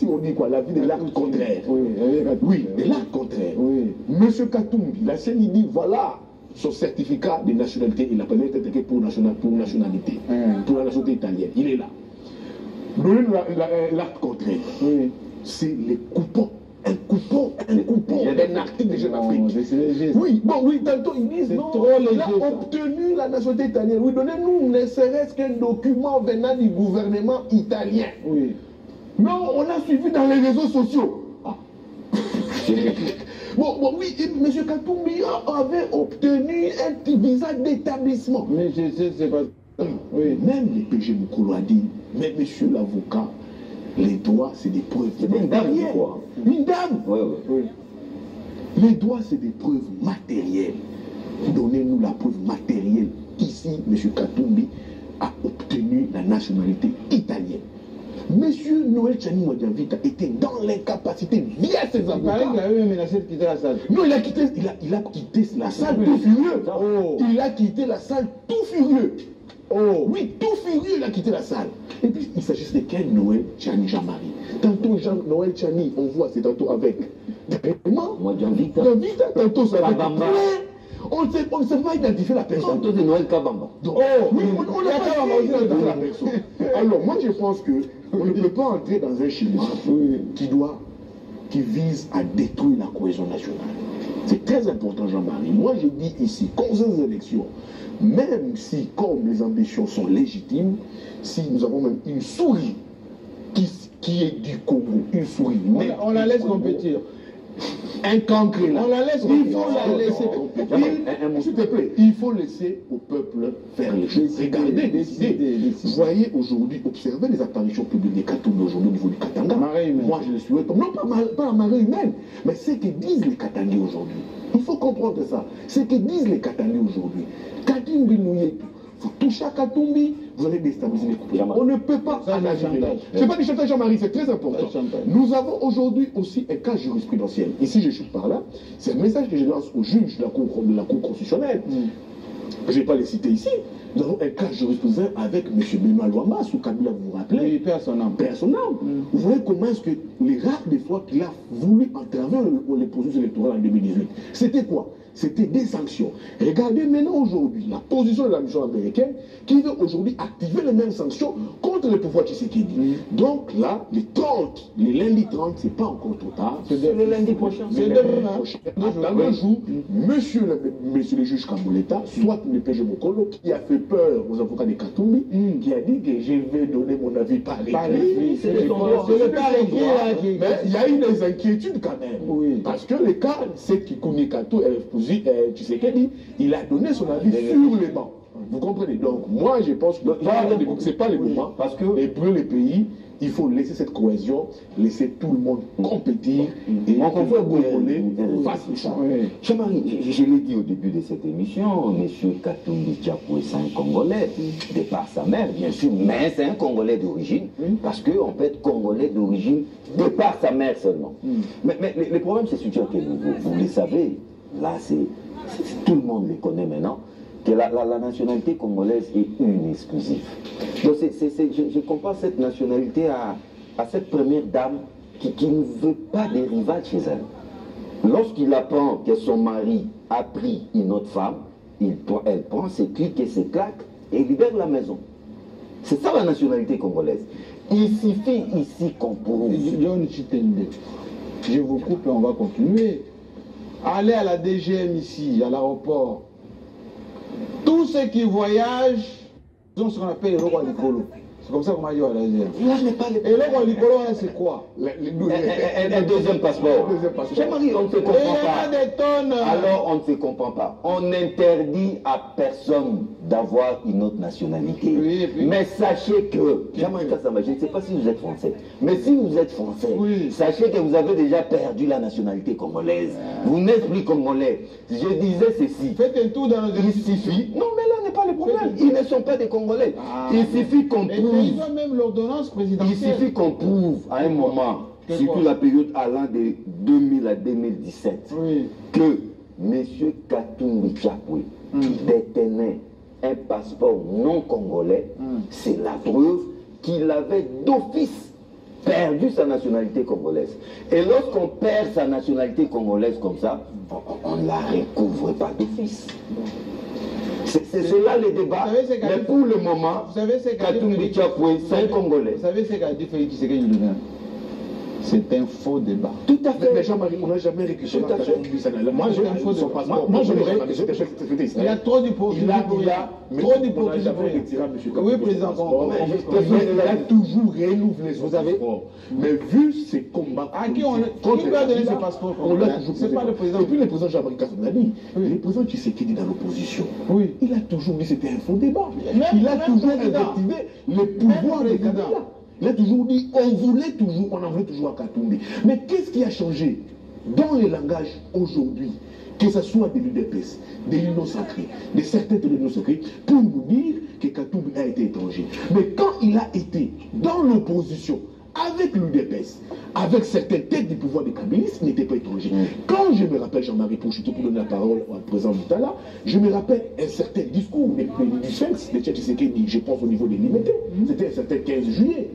Si on dit quoi, la vie de l'acte contraire. Oui, de l'acte contraire. Oui. Monsieur Katumbi, la scène, il dit voilà son certificat de nationalité, il a pas été attaqué pour nationalité, pour la nationalité italienne. Il est là. Donnez l'acte contraire. Oui. C'est les coupons. Un coupon d'un article de Jeune Afrique. Oui, bon, oui, tantôt ils disent non, il a obtenu la nationalité italienne. Oui, donnez-nous ne serait-ce qu'un document venant du gouvernement italien. Oui. Non, on l'a suivi dans les réseaux sociaux. Ah. Bon, oui, M. Katumbi avait obtenu un petit visa d'établissement. Mais je sais, c'est pas... Oui. Même le PG Mukolo a dit, mais monsieur l'avocat, les droits, c'est des preuves. C'est une dame, quoi. Une dame. Oui. Les droits, c'est des preuves matérielles. Donnez-nous la preuve matérielle. Ici, M. Katumbi a obtenu la nationalité italienne. Monsieur Noël Tchani Modianvita était dans l'incapacité via ses avocats. Il a même menacé de quitter la salle. Non, il a quitté la salle tout furieux. Oh. Il a quitté la salle tout furieux. Oh. Oui, tout furieux, il a quitté la salle. Et puis, il s'agissait de quel Noël Tchani Jean-Marie. Tantôt, Noël Tchani, on voit, c'est tantôt avec vraiment Modianvita. Tantôt, ça avec on ne sait pas identifier la personne. Tantôt de Noël Kabamba. Donc, oui, on n'a pas identifié la personne. Alors, moi, je pense qu'on ne peut pas entrer dans un schéma qui vise à détruire la cohésion nationale. C'est très important, Jean-Marie. Moi, je dis ici, qu'aux élections, même si, comme les ambitions sont légitimes, si nous avons même une souris qui est du Congo, une souris, on la laisse compétir. Un cancre là. On la laisse, il faut la laisser. S'il te plaît, il faut laisser au peuple faire les choses. Regardez, décider. Vous voyez aujourd'hui, observez les apparitions publiques des Katumbi aujourd'hui au niveau du Katanga. Moi, je le suis. Non, pas la marée humaine, mais ce que disent les Katangais aujourd'hui. Il faut comprendre ça. Ce que disent les Katangais aujourd'hui. Katumbi Nouye, vous touchez à Katumbi, vous allez déstabiliser les couples. On ne peut pas analyser. Je ne sais pas du chantage Jean-Marie, c'est très important. Nous avons aujourd'hui aussi un cas jurisprudentiel. Ici, je suis par là. C'est un message que je lance aux juges de la Cour constitutionnelle. Je ne vais pas les citer ici. Nous avons un cas jurisprudentiel avec M. Benoît Luamba, sous Kabila, vous vous rappelez. Oui, père son âme. Père son âme. Vous voyez comment est-ce que les rares des fois qu'il a voulu entraver les processus électoraux en 2018, c'était quoi? C'était des sanctions. Regardez maintenant aujourd'hui la position de la mission américaine qui veut aujourd'hui activer les mêmes sanctions contre le pouvoir Tshisekedi. Donc là, les lundi 30, c'est pas encore trop tard. C'est le lundi prochain. C'est demain prochain. Dans un jour, monsieur le juge Kambouleta, soit le PG Mokolo, qui a fait peur aux avocats de Katumbi, qui a dit que je vais donner mon avis par écrit. C'est le par écrit. Mais il y a eu des inquiétudes quand même. Parce que le cas, c'est Kikouni Kato, Tshisekedi, il a donné son avis sur les bancs. Vous comprenez? Donc, moi, je pense que ce n'est pas le moment. Parce que pour les pays, il faut laisser cette cohésion, laisser tout le monde compétir et on confie face les choses. Jean-Marie, je l'ai dit au début de cette émission, M. Katumbi Tchapoué, c'est un Congolais, de par sa mère, bien sûr, mais c'est un Congolais d'origine, parce qu'en fait, Congolais d'origine, de par sa mère seulement. Mais le problème, c'est celui que vous le savez, là, tout le monde les connaît maintenant, que la nationalité congolaise est une exclusive. Donc je compare cette nationalité à cette première dame qui ne veut pas des rivales chez elle. Lorsqu'il apprend que son mari a pris une autre femme, elle prend ses clics et ses claques et libère la maison. C'est ça la nationalité congolaise. Il suffit ici qu'on prouve. Je vous coupe et on va continuer. Allez à la DGM ici, à l'aéroport. Tous ceux qui voyagent ont ce qu'on appelle le roi Nicolo. C'est comme ça qu'on m'a dit à la DGM. Et le roi Nicolo, c'est quoi? Un deuxième passeport. Jean-Marie, on ne se comprend pas. Alors on ne se comprend pas. On interdit à personne d'avoir une autre nationalité. Mais sachez que, Jean-Marie Kassama, je ne sais pas si vous êtes français, mais si vous êtes français, sachez que vous avez déjà perdu la nationalité congolaise. Vous n'êtes plus congolais. Je disais ceci. Faites un tour dans le suffit. Non, mais là n'est pas le problème. Ils ne sont pas des Congolais. Il suffit qu'on prouve. Même l'ordonnance présidentielle. Il suffit qu'on prouve à un moment, surtout la période allant de 2000 à 2017, que M. Katumbi Tchapoué détenait un passeport non congolais. C'est la preuve qu'il avait d'office perdu sa nationalité congolaise. Et lorsqu'on perd sa nationalité congolaise comme ça, on ne la recouvre pas d'office. C'est cela le débat. Mais pour le moment, Katumbi Tchapoué, c'est un Congolais. Vous savez ce qu'a dit Félix Tshisekedi Tshilombo? C'est un faux débat. Tout à fait. Mais Jean-Marie, on n'a jamais récupéré Moi, j'ai un faux débat. Moi, j'aimerais. Il y a trop d'hypocrisie. Trop d'hypocrisie. Oui, président. Il a toujours renouvelé son passeport. Mais vu ses combats. À qui peut a donné ce passeport? On l'a toujours. C'est pas le président. Et puis le président Jean-Marie Kassoum l'a dit. Le président Tshisekedi dans l'opposition. Oui. Il a toujours dit que c'était un faux débat. Il a toujours invectivé les pouvoirs des candidats. Il a toujours dit, on en voulait toujours à Katumbi. Mais qu'est-ce qui a changé dans les langages aujourd'hui, que ce soit de l'UDPS, de l'Union sacrée, de certains de l'Union sacrée, pour nous dire que Katumbi a été étranger. Mais quand il a été dans l'opposition, avec l'UDPS, avec certaines têtes du pouvoir des kabylistes, il n'était pas étranger. Quand je me rappelle, Jean-Marie Pouchito, pour donner la parole au président Moutala, je me rappelle un certain discours du Sphinx, de Tshisekedi, je pense au niveau des limités, c'était un certain 15 juillet,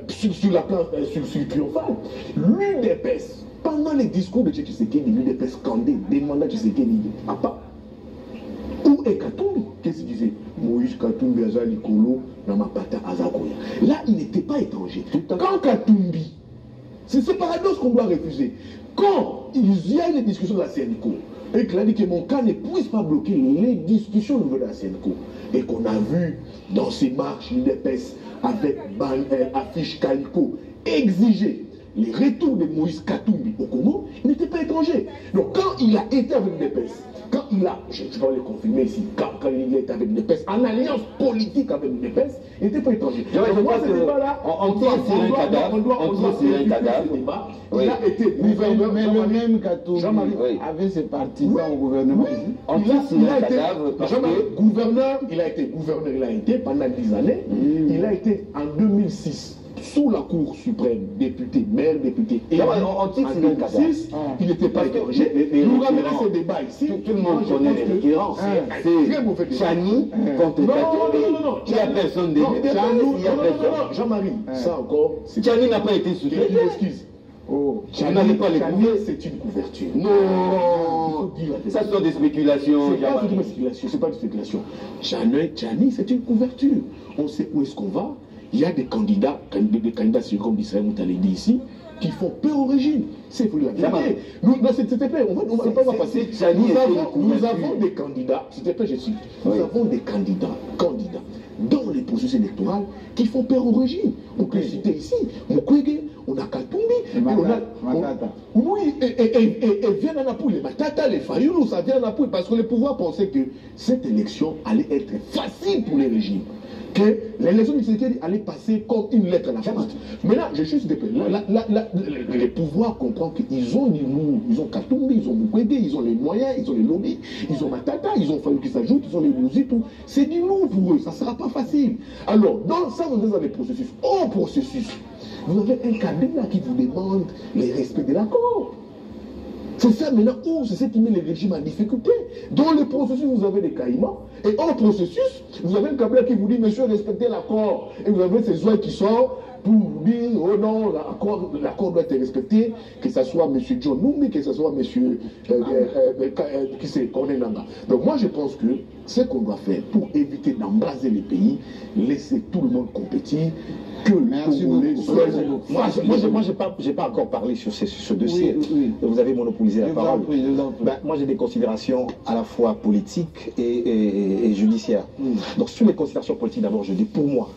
sur la place, sur Triomphal. L'UDPS, pendant les discours de Tshisekedi, l'UDPS scandait, demandait à Tshisekedi, papa, où est Katumbi? Qu'est-ce qu'il disait? Moïse Katumbi Azali Kolo, Namapata Azakoya. Là, il n'était pas étranger. Quand Katumbi, c'est ce paradoxe qu'on doit refuser. Quand il y a une discussion de la CNCO, et qu'il a dit que mon cas ne puisse pas bloquer les discussions au niveau de la CNCO, et qu'on a vu dans ces marches l'UDPS avec affiche Calico exiger les retours de Moïse Katumbi au Congo, il n'était pas étranger. Donc quand il a été avec l'UDPS, quand il a, je vais le confirmer ici, quand il était avec l'UDPS, en alliance politique avec l'UDPS, il n'était pas étranger. Moi, ce débat-là, on tire sur un cadavre, il a été gouverneur. Mais le même Katumbi avait ses partisans au gouvernement. On tire sur un cadavre parce que... Gouverneur, il a été pendant 10 années, il a été en 2006. Sous la Cour suprême, député, maire, député, et en 2006, il n'était pas étranger. Nous ramenons ce débat ici. Tout le monde connaît les références. C'est Chani contre Katumbi. Il n'y a personne de Jean-Marie, ça encore. Chani n'a pas été soutenu. Oh, vous n'allez pas les couper. C'est une couverture. Non, ça sont des spéculations. C'est pas des spéculations. Chani, c'est une couverture. On sait où est-ce qu'on va. Il y a des candidats comme Israël Moutala dit ici, qui font peur au régime. C'est pour la vérité. S'il te plaît, on va pas passer. Nous avons des candidats, s'il te plaît, je cite, nous avons des candidats dans les processus électoraux qui font peur au régime. On peut citer ici Mukwege, on a Katumbi, oui, et vient en appui, les Matata, les Fayoulou, ça vient en appui, parce que le pouvoir pensait que cette élection allait être facile pour les régimes. Que l'élection du Tshisekedi allait passer comme une lettre à la poste. Maintenant, je suis des les pouvoirs comprennent qu'ils ont du lourd, ils ont Katumbi, ils ont Mukwege, ils ont les moyens, ils ont les lobbies, ils ont Matata, ils ont Fayou qui s'ajoute, ils ont les Bouzi, tout. C'est du lourd pour eux, ça ne sera pas facile. Alors, dans ça, vous êtes dans les processus. Au processus, vous avez un cabinet qui vous demande le respect de l'accord. C'est ça maintenant où c'est ce qui met le régime en difficulté. Dans le processus, vous avez des caïmans. Et en processus, vous avez un cabinet qui vous dit, monsieur, respectez l'accord. Et vous avez ces oies qui sortent pour vous dire, oh non, l'accord doit être respecté, que ce soit monsieur John Numbi, que ce soit monsieur qui c'est Corneille Nangaa. Donc moi, je pense que ce qu'on doit faire pour éviter d'embraser les pays, laisser tout le monde compétir, que merci beaucoup. Moi, j'ai pas encore parlé sur ce dossier. Oui. Vous avez monopolisé la parole. Moi, j'ai des considérations à la fois politiques et judiciaires. Donc, sur les considérations politiques, d'abord, je dis pour moi,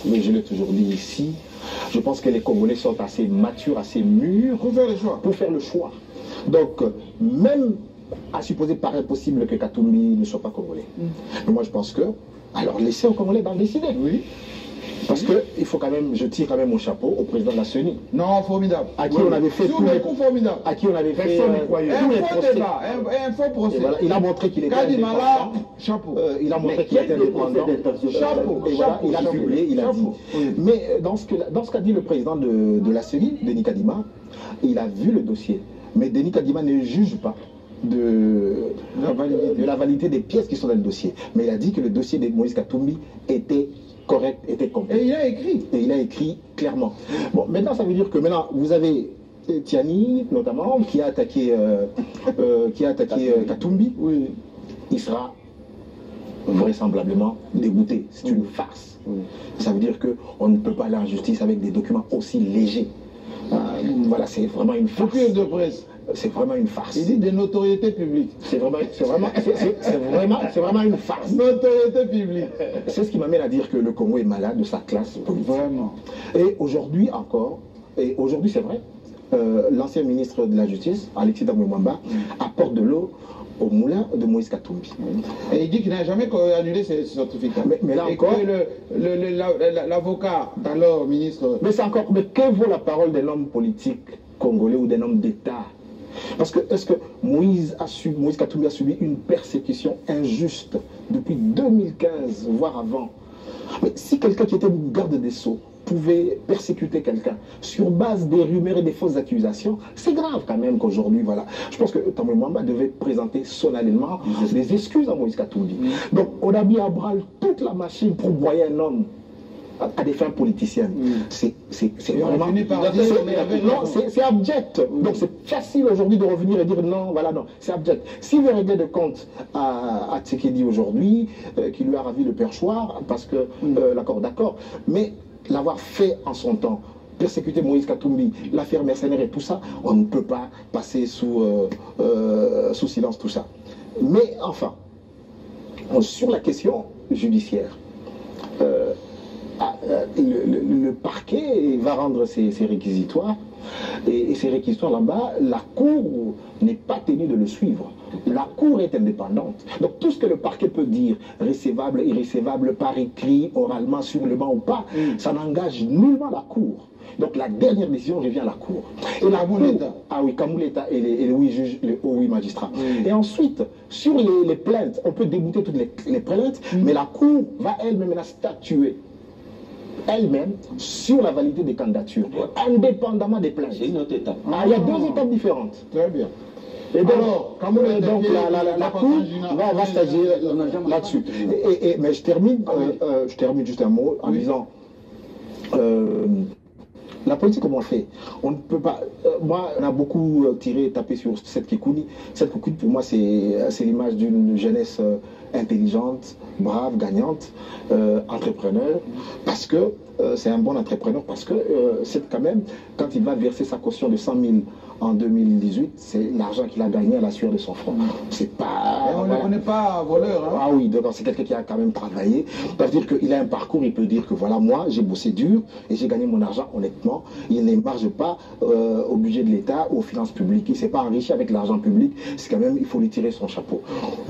mais je l'ai toujours dit ici, je pense que les Congolais sont assez matures, assez mûrs pour faire le choix. Donc, même à supposer par impossible que Katumbi ne soit pas Congolais. Mais moi, je pense que, alors, laissez aux Congolais d'en décider. Oui. Parce que il faut quand même, je tire quand même mon chapeau au président de la CENI. Non, formidable. À qui on avait fait tous les coups formidables. À qui on avait fait un faux procès. Voilà, il a montré qu'il était indépendant. Chapeau. Il a montré qu'il était indépendant. Chapeau. Et voilà, il a publié, il a dit. Mais dans ce qu'a dit le président de la CENI, Denis Kadima, il a vu le dossier. Mais Denis Kadima ne juge pas de la validité des pièces qui sont dans le dossier. Mais il a dit que le dossier de Moïse Katumbi était correcte était complète. Et il a écrit. Et il a écrit clairement. Bon, maintenant, ça veut dire que maintenant, vous avez Tiani, notamment, qui a attaqué, Katumbi. Oui. Il sera vraisemblablement dégoûté. C'est une farce. Oui. Ça veut dire qu'on ne peut pas aller en justice avec des documents aussi légers. Voilà, c'est vraiment une farce. De presse. C'est vraiment une farce. Il dit des notoriétés publiques. C'est vraiment une farce. Notoriété publique. C'est ce qui m'amène à dire que le Congo est malade de sa classe politique. Vraiment. Et aujourd'hui encore, et aujourd'hui c'est vrai, l'ancien ministre de la Justice, Alexis Damouemamba, apporte de l'eau au moulin de Moïse Katumbi. Et il dit qu'il n'a jamais annulé ses certificats. Mais là encore, l'avocat d'alors ministre... Mais que vaut la parole d'un homme politique congolais ou d'un homme d'État? Parce que est-ce que Moïse Katumbi a subi une persécution injuste depuis 2015, voire avant? Mais si quelqu'un qui était garde des Sceaux pouvait persécuter quelqu'un sur base des rumeurs et des fausses accusations, c'est grave quand même qu'aujourd'hui, voilà. Je pense que Tamouemamba devait présenter solennellement des excuses à Moïse Katumbi. Donc on a mis à bras toute la machine pour broyer un homme à des fins politiciennes. C'est vraiment... c'est abject. Donc c'est facile aujourd'hui de revenir et dire non, voilà, non, c'est abject. S'il veut régler de compte à Tshisekedi aujourd'hui, qui lui a ravi le perchoir, parce que, d'accord, mais l'avoir fait en son temps, persécuter Moïse Katumbi, l'affaire mercenaire et tout ça, on ne peut pas passer sous silence tout ça. Mais enfin, sur la question judiciaire, le parquet va rendre ses réquisitoires, et ces réquisitoires là-bas, la Cour n'est pas tenue de le suivre. La Cour est indépendante. Donc tout ce que le parquet peut dire, recevable, irrecevable, par écrit, oralement, sur le banc ou pas, ça n'engage nullement la Cour. Donc la dernière décision revient à la Cour. Et la Cour, ah oui, Kamuleta et les 8 juges, les 8 magistrats. Et ensuite, sur les plaintes, on peut débouter toutes les plaintes, mais la Cour va elle-même statuer elle-même sur la validité des candidatures, indépendamment des plaintes. C'est une autre étape. Il y a 2 étapes différentes. Très bien. Et donc, la Cour va stagier là-dessus. Mais je termine juste un mot en disant, la politique, comment on fait? On ne peut pas... moi, on a beaucoup tapé sur cette Kikouni. Cette Kikouni, pour moi, c'est l'image d'une jeunesse intelligente, brave, gagnante, entrepreneur, parce que c'est un bon entrepreneur, parce que c'est quand même, quand il va verser sa caution de 100 000 en 2018, c'est l'argent qu'il a gagné à la sueur de son front. C'est pas... Et on ne le connaît pas voleur. Hein? Ah oui, donc c'est quelqu'un qui a quand même travaillé. Ça veut dire qu'il a un parcours, il peut dire que voilà, moi, j'ai bossé dur et j'ai gagné mon argent honnêtement. Il ne marge pas au budget de l'État, aux finances publiques. Il ne s'est pas enrichi avec l'argent public. C'est quand même, il faut lui tirer son chapeau.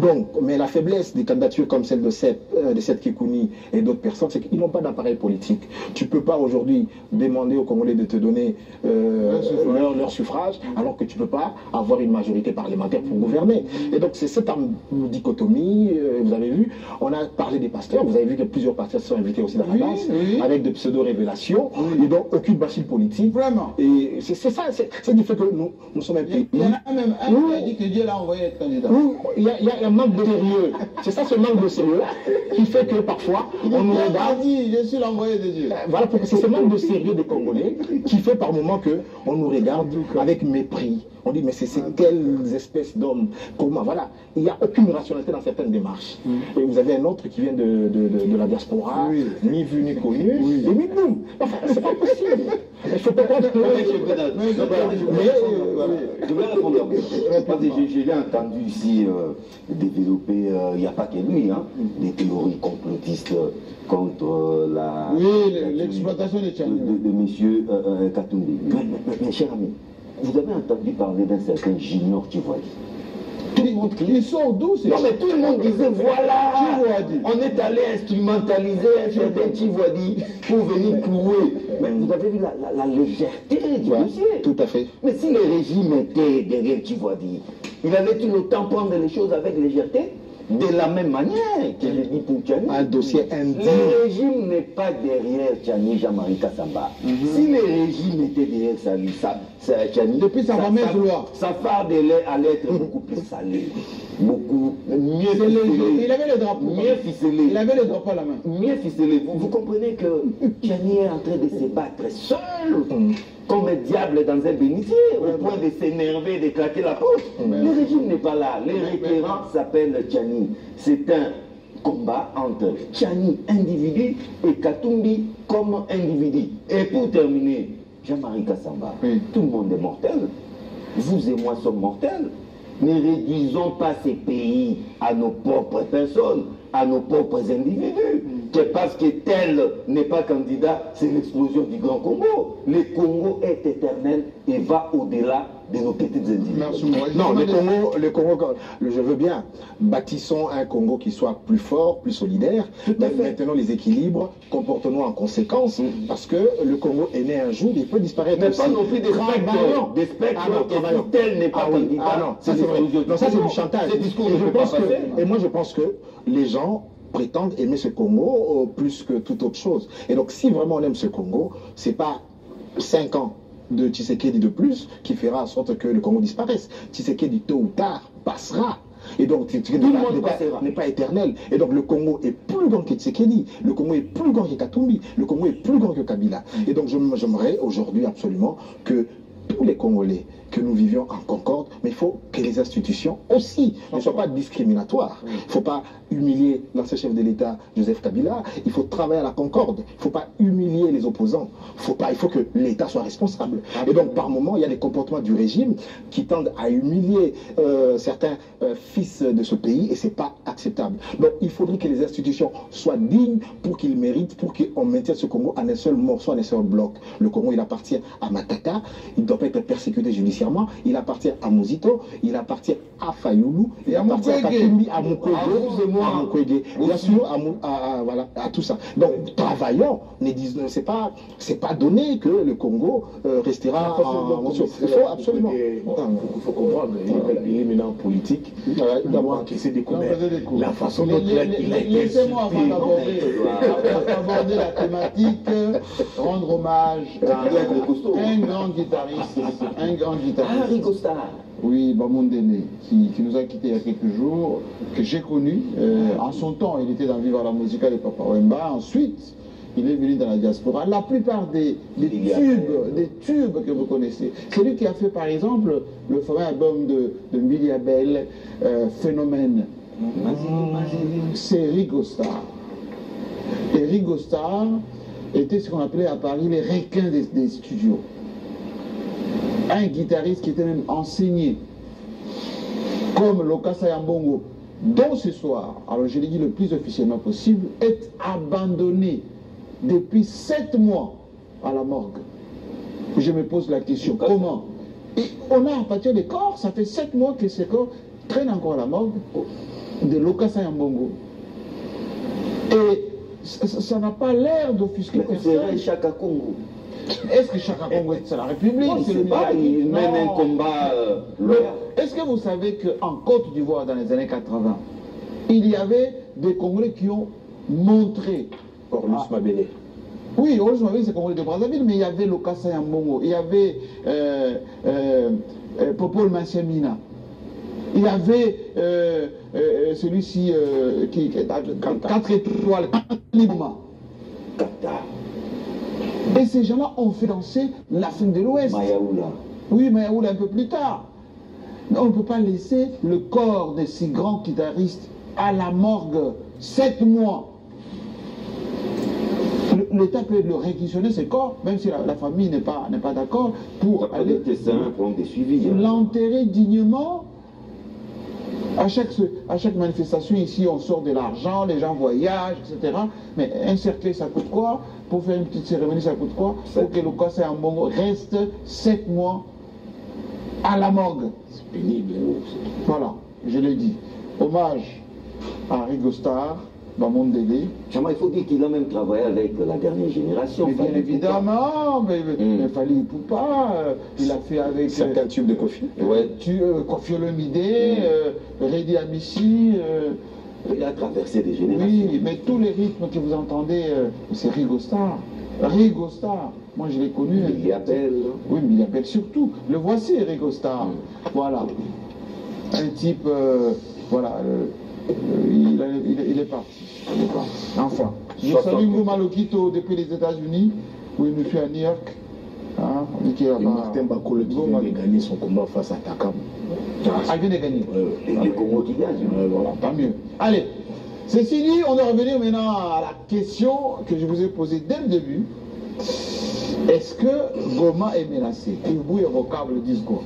Donc, mais la faiblesse des candidatures comme celle de cette Kikouni et d'autres personnes, c'est qu'ils n'ont pas d'appareil politique. Tu ne peux pas aujourd'hui demander aux Congolais de te donner leur suffrage, alors que tu ne peux pas avoir une majorité parlementaire pour gouverner. Et donc c'est cette dichotomie, vous avez vu, on a parlé des pasteurs, vous avez vu que plusieurs pasteurs sont invités aussi dans la danse, avec de pseudo-révélations, et donc aucune machine politique. Vraiment. Et c'est ça, c'est du fait que nous sommes un pays. Il y en a même un qui a dit que Dieu l'a envoyé être candidat. Il y a un manque de sérieux. C'est ça, ce manque de sérieux, qui fait que parfois, on nous regarde... dit, je suis l'envoyé de Dieu. Voilà, c'est ce manque de sérieux des Congolais qui fait par moments qu'on nous regarde avec mépris. On dit, mais c'est quelles espèces d'hommes? Comment? Voilà. Il n'y a aucune rationalité dans certaines démarches. Et vous avez un autre qui vient de la diaspora, ni vu ni connu, et puis boum. Enfin, c'est pas possible. Il faut peut-être... Je vais répondre. J'ai entendu ici développer, il n'y a pas que lui, hein, des théories complotistes contre la... Oui, l'exploitation des Tchadiens. De M. Katumbi. Mais cher ami, vous avez entendu parler d'un certain Junior Tivoadi. Tout le monde Ils sont d'où ces... Non mais tout le monde disait voilà, on est allé instrumentaliser un certain Tivoadi pour venir clouer. Mais vous avez vu la légèreté du dossier. Tout à fait. Mais si le régime était derrière Tivoadi, il allait-il autant prendre les choses avec légèreté? De la même manière que je dis pour Tchani. Un dossier indigne. Le régime n'est pas derrière Tchani Jean-Marie Kassamba. Si le régime était derrière Tchani, depuis sa fameuse loi, sa farde allait être beaucoup plus salée. beaucoup mieux ficelé. Il avait le drapeau. Mieux ficelé. Il avait le drapeau à la main. Mieux ficelé. Vous comprenez que Tchani est en train de se battre seul, comme un diable dans un bénitier, au point de s'énerver, de claquer la porte. Le régime n'est pas là. Les requérants s'appellent Tchani. C'est un combat entre Tchani, individu, et Katumbi comme individu. Et pour terminer, Jean-Marie Kassamba, tout le monde est mortel. Vous et moi sommes mortels. Ne réduisons pas ces pays à nos propres personnes, à nos propres individus. Que parce que tel n'est pas candidat, c'est l'explosion du Grand Congo. Le Congo est éternel et va au-delà de nos petites individus. Non, le Congo, je veux bien. Bâtissons un Congo qui soit plus fort, plus solidaire. Maintenons les équilibres, comportons-nous en conséquence, parce que le Congo est né un jour, il peut disparaître. Mais pas non plus des spectres, tel n'est pas candidat. Ah non, ça c'est vrai. Non, ça c'est du chantage. Et moi je pense que les gens prétendent aimer ce Congo plus que toute autre chose. Et donc si vraiment on aime ce Congo, c'est pas 5 ans de Tshisekedi de plus qui fera en sorte que le Congo disparaisse. Tshisekedi tôt ou tard passera. Et donc, Tshisekedi n'est pas éternel. Et donc, le Congo est plus grand que Tshisekedi. Le Congo est plus grand que Katumbi. Le Congo est plus grand que Kabila. Et donc, j'aimerais aujourd'hui absolument que tous les Congolais, que nous vivions en concorde, mais il faut que les institutions aussi ne soient pas discriminatoires. Il ne faut pas humilier l'ancien chef de l'État, Joseph Kabila. Il faut travailler à la concorde. Il ne faut pas humilier les opposants. Il faut que l'État soit responsable. Et donc, par moments, il y a des comportements du régime qui tendent à humilier certains fils de ce pays, et ce n'est pas acceptable. Donc, il faudrait que les institutions soient dignes pour qu'ils méritent, pour qu'on maintienne ce Congo en un seul morceau, en un seul bloc. Le Congo, il appartient à Matata. Il ne doit pas être persécuté judiciairement. Il appartient à Mozito, il appartient à Fayoulou, il appartient à Katumbi, à Mukwege, bien sûr, voilà, à tout ça. Donc, travaillons, c'est pas donné que le Congo restera en morceaux. Il faut absolument. Il faut comprendre, il est maintenant politique, d'abord qu'il s'est découvert la façon dont il a été. Laissez-moi avant d'aborder la thématique, rendre hommage à un grand guitariste, Rigo Star. Oui, Bamondene, qui nous a quittés il y a quelques jours, que j'ai connu. En son temps, il était dans Viva la Musica de Papa Wemba. Ensuite, il est venu dans la diaspora. La plupart des tubes que vous connaissez, c'est lui qui a fait par exemple le fameux album de Mbili Abel, Phénomène. C'est Rigo Star. Et Rigo Star était ce qu'on appelait à Paris les requins des studios. Un guitariste qui était même enseigné, comme Lokasa Yambongo, dont ce soir, alors je l'ai dit le plus officiellement possible, est abandonné depuis 7 mois à la morgue. Je me pose la question, comment? Et on a à partir des corps, ça fait 7 mois que ces corps traînent encore à la morgue de Lokasa Yambongo. Et ça n'a pas l'air d'offusquer personne. Chaka Congo. Est-ce que Chaka Congo c'est la République? Il mène un combat loyal. Est-ce que vous savez qu'en Côte d'Ivoire, dans les années 80, il y avait des Congolais qui ont montré... Orlus Mabélé. Oui, Orlus Mabélé, c'est Congolais de Brazzaville, mais il y avait Lokasa Yambongo, il y avait Popol Manciamina, il y avait celui-ci qui a 4 étoiles, Lima. Et ces gens-là ont fait danser l'Afrique de l'Ouest. Mayaoula. Oui, Mayaoula un peu plus tard. Mais on ne peut pas laisser le corps de ces grands guitaristes à la morgue 7 mois. L'État peut le réquisitionner, ces corps, même si la famille n'est pas d'accord, pour aller l'enterrer dignement. À chaque manifestation ici, on sort de l'argent, les gens voyagent, etc. Mais un cercueil, ça coûte quoi? Pour faire une petite cérémonie, ça coûte quoi? Pour que le Lokasa Yambongo reste 7 mois à la morgue. C'est pénible. Voilà, je l'ai dit. Hommage à Rigo Star, Bamondele. Il faut dire qu'il a même travaillé avec la dernière génération. Mais bien évidemment, mais Fally Ipupa, il a fait avec... Certains tubes de Kofi. Kofi Olomide, Redi Amici... il a traversé des générations. Oui, mais tous les rythmes que vous entendez, c'est Rigo Star. Rigo Star, moi je l'ai connu. Il appelle. Oui, mais il appelle surtout. Le voici, Rigo Star. Voilà. Un type voilà, il est parti. Enfin, je salue Ngoma Lokito depuis les États-Unis, où il nous fait à New York. Hein, et Martin Bakole qui vient de gagner son combat face à Takam. Ah, il vient de gagner. Les Congo qui gagnent. Voilà, pas mieux. Allez, ceci dit, on va revenir maintenant à la question que je vous ai posée dès le début. Est-ce que Goma est menacé? Ibou est vocable, disent quoi?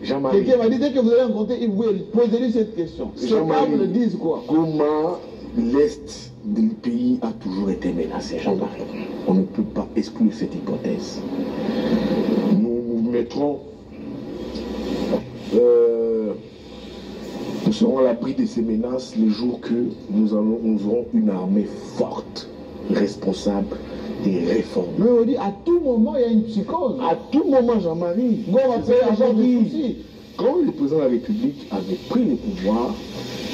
Quelqu'un m'a dit, dès que vous allez rencontrer Ibou, posez-lui cette question. Vocable, disent quoi? Goma, l'Est du pays a toujours été menacé, Jean-Marie. On ne peut pas exclure cette hypothèse. Nous mettrons... nous serons à l'abri de ces menaces les jours que nous aurons une armée forte, responsable et réformée. Mais on dit à tout moment il y a une psychose. À tout moment, Jean-Marie. Quand le président de la République avait pris le pouvoir,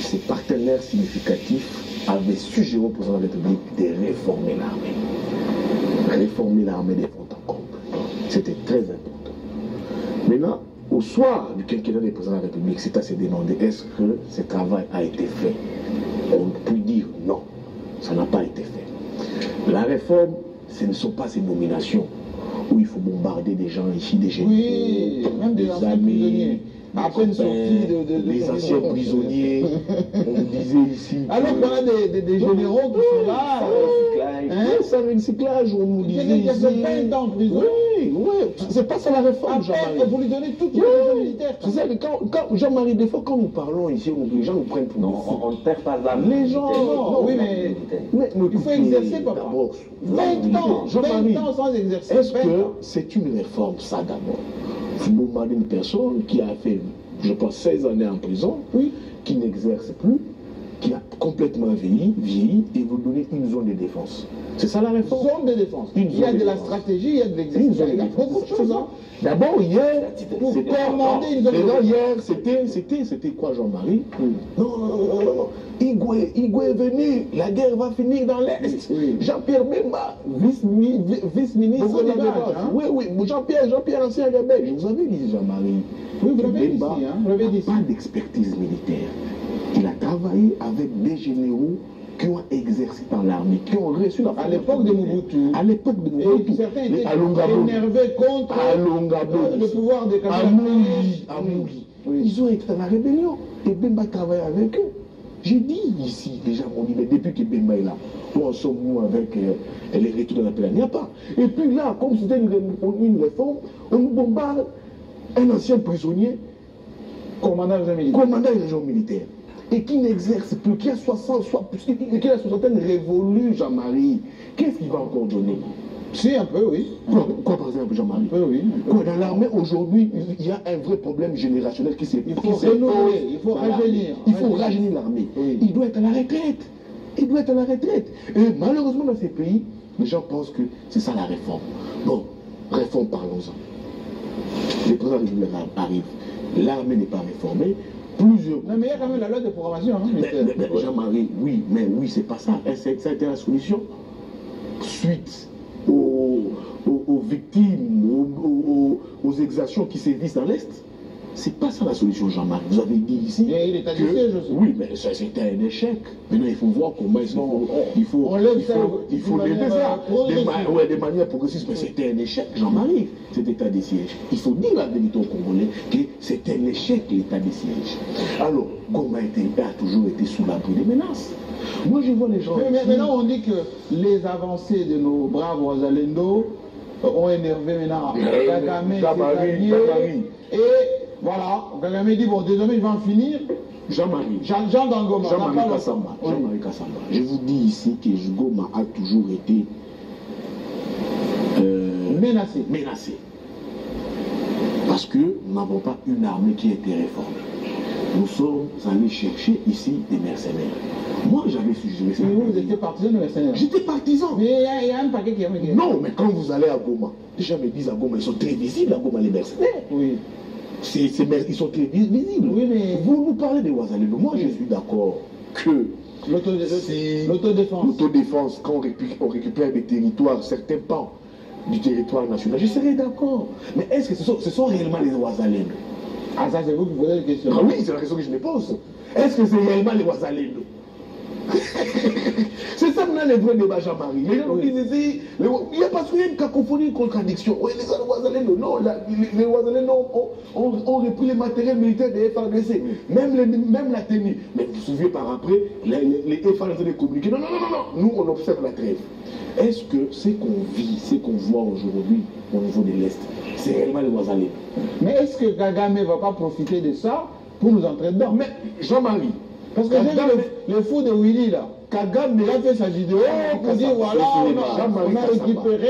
ses partenaires significatifs avaient suggéré au président de la République de réformer l'armée. Réformer l'armée des fonds en comble. C'était très important. Maintenant, au soir du quinquennat du président de la République, c'est à se demander est-ce que ce travail a été fait? On peut dire non, ça n'a pas été fait. La réforme, ce ne sont pas ces nominations où il faut bombarder des gens ici, des généraux, oui, même des amis, à peine sortis des anciens prisonniers. On nous disait ici. Alors qu'on a des généraux qui sont là. C'est un recyclage, on nous disait. Il y a 20 ans en prison. Oui, oui. C'est pas ça la réforme, Jean-Marie. Vous lui donnez toutes les raisons militaires. C'est ça, quand Jean-Marie, des fois, quand nous parlons ici, les gens nous prennent pour. Non, on ne perd pas l'âme. Les gens. Non, oui, mais il faut exercer, papa. 20 ans, 20 ans sans exercer. Est-ce que c'est une réforme, ça d'abord? Vous bombardez une personne qui a fait, je pense, 16 années en prison, oui, qui n'exerce plus, qui a complètement vieilli, et vous donnez une zone de défense. C'est ça la réforme? Zone de défense. Il y a de la stratégie, il y a de l'exercice. Il y a beaucoup de choses. D'abord, hier, pour commander une zone de défense. Hier, c'était quoi, Jean-Marie? Non. Igwe est venu, la guerre va finir dans l'Est. Oui. Jean-Pierre Bemba, vice-ministre de la Défense. Oui, Jean-Pierre ancien Gabé. Je vous avais dit, Jean-Marie. Oui, vous l'avez dit ici. Vous l'avez dit ici. Pas d'expertise militaire. Il a travaillé avec des généraux qui ont exercé dans l'armée, qui ont reçu la formation. À l'époque de Mobutu. À l'époque de Mobutu. Et certains étaient énervés contre le pouvoir de Amouli. Oui. Ils ont été dans la rébellion. Et Bemba travaillait avec eux. J'ai dit ici, déjà, on dit, mais depuis que Bemba est là, où en sommes-nous avec les retours de la paix? Il n'y a pas. Et puis là, comme c'était une réforme, on nous bombarde un ancien prisonnier, commandant des régions militaires, et qui n'exerce plus, qui a 60, qui a la soixantaine révolue, Jean-Marie. Qu'est-ce qu'il va encore donner? Si, un peu, oui. Quoi par exemple, Jean-Marie? Un peu, oui. Dans l'armée, aujourd'hui, il y a un vrai problème générationnel qui s'est posé. Il faut renouveler, il faut rajeunir. Il faut rajeunir l'armée. Oui. Il doit être à la retraite. Il doit être à la retraite. Et malheureusement, dans ces pays, les gens pensent que c'est ça la réforme. Bon, réforme, parlons-en. Le président de la République arrive. L'armée n'est pas réformée. Plusieurs... Non, mais il y a quand même la loi de programmation. Hein, mais Jean-Marie, oui, mais oui, c'est pas ça. Ça a été la solution. Suite aux victimes, aux exactions qui sévissent dans l'Est. C'est pas ça la solution, Jean-Marc. Vous avez dit ici. Et il est à siège aussi. Oui, mais ça c'était un échec. Maintenant, il faut voir comment il faut lever ça. De manière progressive. Mais c'était un échec, Jean-Marie, cet état de siège. Il faut dire la vérité aux Congolais que c'est un échec, l'état de siège. Alors, Goma a toujours été sous l'abri des menaces. Moi, je vois les gens. Mais maintenant, on dit que les avancées de nos braves Wazalendo ont énervé maintenant Kagame, et voilà, Kagame dit bon, désormais, il va en finir. Jean-Marie. Jean Dangoma. Jean-Marie Kassamba. Jean-Marie Kassamba. Je vous dis ici que Goma a toujours été menacé. Parce que nous n'avons pas une armée qui a été réformée. Nous sommes allés chercher ici des mercenaires. Moi, j'avais suggéré ça. Mais vous étiez partisan de mercenaires? J'étais partisan. Mais il y a un paquet qui a... Non, mais quand vous allez à Goma, les gens me disent à Goma, ils sont très visibles à Goma, les mercenaires. Oui. Ils sont très visibles. Oui, mais... Vous nous parlez de Ouazalendo. Moi, je suis d'accord que... L'autodéfense, quand on récupère des territoires, certains pans du territoire national, je serais d'accord. Mais est-ce que ce sont réellement les Ouazalendo? Ah, ça, c'est vous qui posez la question. Ah oui, c'est la question que je me pose. Est-ce que c'est réellement les Ouazalendo? C'est ça maintenant le vrai débat, Jean-Marie. Les gens disent, il n'y a pas une cacophonie, une contradiction. Oui, les Ouazalendo, non, les Ouazalendo ont repris les matériels militaires des FARDC, même la tenue. Mais vous vous souvenez par après, les FARDC communiquent. Non, nous on observe la trêve. Est-ce que ce qu'on vit, ce qu'on voit aujourd'hui au niveau de l'Est, c'est réellement les Ouazalendo? Mais est-ce que Kagame ne va pas profiter de ça pour nous entrer dedans? Mais Jean-Marie, parce que le fou de Willy là, Kagame a fait sa vidéo pour dire voilà, on a récupéré.